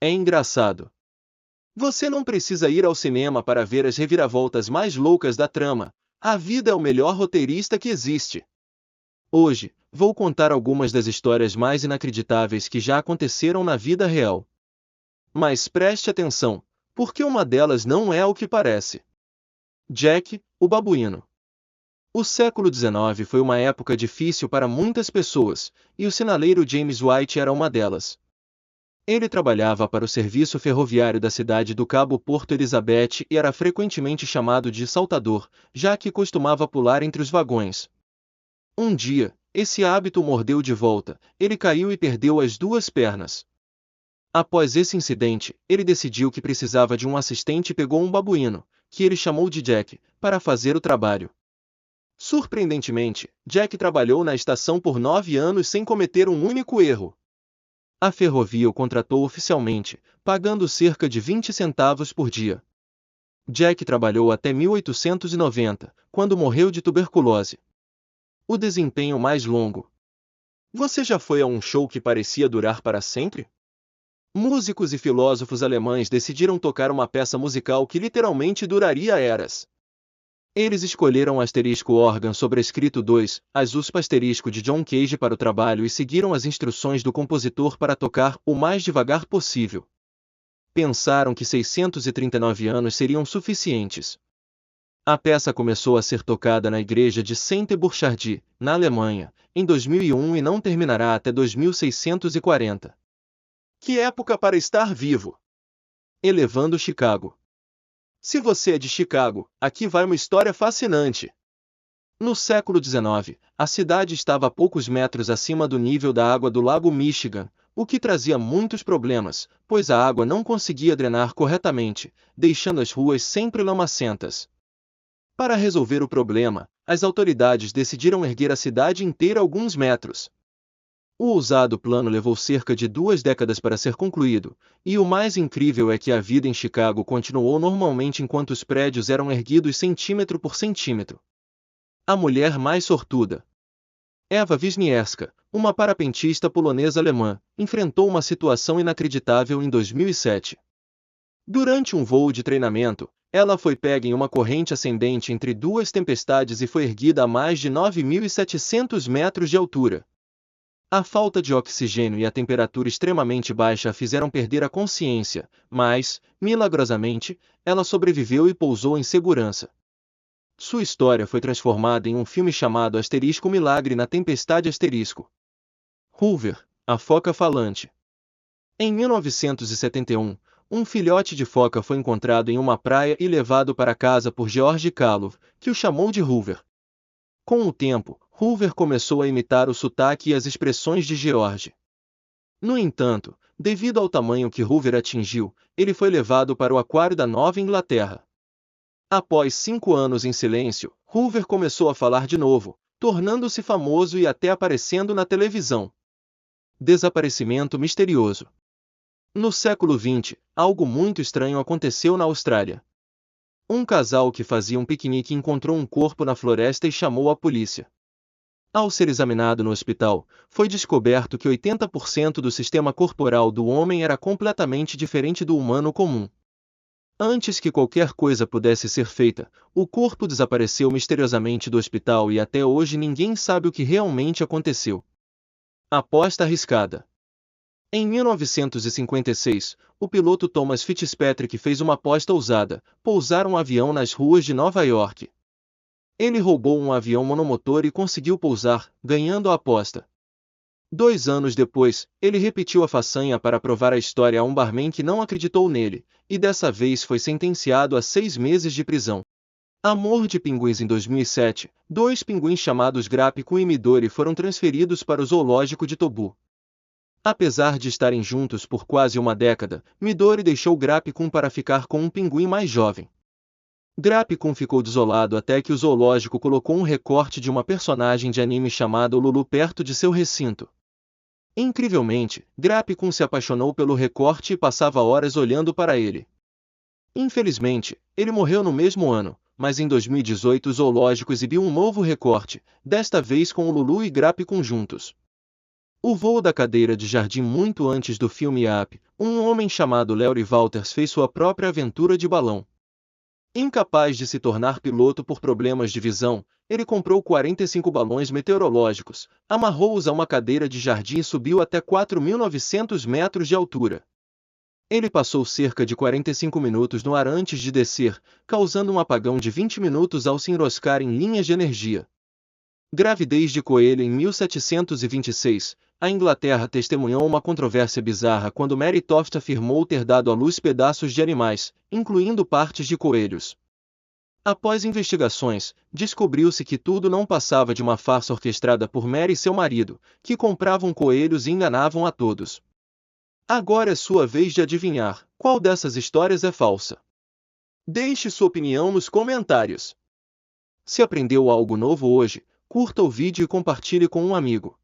É engraçado. Você não precisa ir ao cinema para ver as reviravoltas mais loucas da trama. A vida é o melhor roteirista que existe. Hoje, vou contar algumas das histórias mais inacreditáveis que já aconteceram na vida real. Mas preste atenção, porque uma delas não é o que parece. Jack, o babuíno. O século XIX foi uma época difícil para muitas pessoas, e o sinaleiro James White era uma delas. Ele trabalhava para o serviço ferroviário da cidade do Cabo Porto Elizabeth e era frequentemente chamado de saltador, já que costumava pular entre os vagões. Um dia, esse hábito o mordeu de volta, ele caiu e perdeu as duas pernas. Após esse incidente, ele decidiu que precisava de um assistente e pegou um babuíno, que ele chamou de Jack, para fazer o trabalho. Surpreendentemente, Jack trabalhou na estação por 9 anos sem cometer um único erro. A ferrovia o contratou oficialmente, pagando cerca de 20 centavos por dia. Jack trabalhou até 1890, quando morreu de tuberculose. O desempenho mais longo. Você já foi a um show que parecia durar para sempre? Músicos e filósofos alemães decidiram tocar uma peça musical que literalmente duraria eras. Eles escolheram asterisco órgão sobrescrito 2, as USP asterisco de John Cage para o trabalho e seguiram as instruções do compositor para tocar o mais devagar possível. Pensaram que 639 anos seriam suficientes. A peça começou a ser tocada na igreja de Sainte-Burchardie, na Alemanha, em 2001 e não terminará até 2640. Que época para estar vivo! Elevando Chicago. Se você é de Chicago, aqui vai uma história fascinante. No século XIX, a cidade estava a poucos metros acima do nível da água do Lago Michigan, o que trazia muitos problemas, pois a água não conseguia drenar corretamente, deixando as ruas sempre lamacentas. Para resolver o problema, as autoridades decidiram erguer a cidade inteira alguns metros. O ousado plano levou cerca de 2 décadas para ser concluído, e o mais incrível é que a vida em Chicago continuou normalmente enquanto os prédios eram erguidos centímetro por centímetro. A mulher mais sortuda. Ewa Wisniewska, uma parapentista polonesa-alemã, enfrentou uma situação inacreditável em 2007. Durante um voo de treinamento, ela foi pega em uma corrente ascendente entre duas tempestades e foi erguida a mais de 9.700 metros de altura. A falta de oxigênio e a temperatura extremamente baixa a fizeram perder a consciência, mas, milagrosamente, ela sobreviveu e pousou em segurança. Sua história foi transformada em um filme chamado Asterisco Milagre na Tempestade Asterisco. Hoover, a foca falante. Em 1971, um filhote de foca foi encontrado em uma praia e levado para casa por George Kalov, que o chamou de Hoover. Com o tempo, Hoover começou a imitar o sotaque e as expressões de George. No entanto, devido ao tamanho que Hoover atingiu, ele foi levado para o aquário da Nova Inglaterra. Após 5 anos em silêncio, Hoover começou a falar de novo, tornando-se famoso e até aparecendo na televisão. Desaparecimento misterioso. No século XX, algo muito estranho aconteceu na Austrália. Um casal que fazia um piquenique encontrou um corpo na floresta e chamou a polícia. Ao ser examinado no hospital, foi descoberto que 80% do sistema corporal do homem era completamente diferente do humano comum. Antes que qualquer coisa pudesse ser feita, o corpo desapareceu misteriosamente do hospital e até hoje ninguém sabe o que realmente aconteceu. Aposta arriscada. Em 1956, o piloto Thomas Fitzpatrick fez uma aposta ousada: pousar um avião nas ruas de Nova York. Ele roubou um avião monomotor e conseguiu pousar, ganhando a aposta. 2 anos depois, ele repetiu a façanha para provar a história a um barman que não acreditou nele, e dessa vez foi sentenciado a 6 meses de prisão. Amor de pinguins. Em 2007, 2 pinguins chamados Grapicum e Midori foram transferidos para o zoológico de Tobu. Apesar de estarem juntos por quase uma década, Midori deixou Grapicum para ficar com um pinguim mais jovem. Grapicum ficou desolado até que o zoológico colocou um recorte de uma personagem de anime chamada Lulu perto de seu recinto. Incrivelmente, Grapicum se apaixonou pelo recorte e passava horas olhando para ele. Infelizmente, ele morreu no mesmo ano, mas em 2018 o zoológico exibiu um novo recorte, desta vez com o Lulu e Grapicum juntos. O voo da cadeira de jardim. Muito antes do filme Up, um homem chamado Larry Walters fez sua própria aventura de balão. Incapaz de se tornar piloto por problemas de visão, ele comprou 45 balões meteorológicos, amarrou-os a uma cadeira de jardim e subiu até 4.900 metros de altura. Ele passou cerca de 45 minutos no ar antes de descer, causando um apagão de 20 minutos ao se enroscar em linhas de energia. Gravidez de coelho. Em 1726, a Inglaterra testemunhou uma controvérsia bizarra quando Mary Toft afirmou ter dado à luz pedaços de animais, incluindo partes de coelhos. Após investigações, descobriu-se que tudo não passava de uma farsa orquestrada por Mary e seu marido, que compravam coelhos e enganavam a todos. Agora é sua vez de adivinhar qual dessas histórias é falsa. Deixe sua opinião nos comentários. Se aprendeu algo novo hoje, curta o vídeo e compartilhe com um amigo.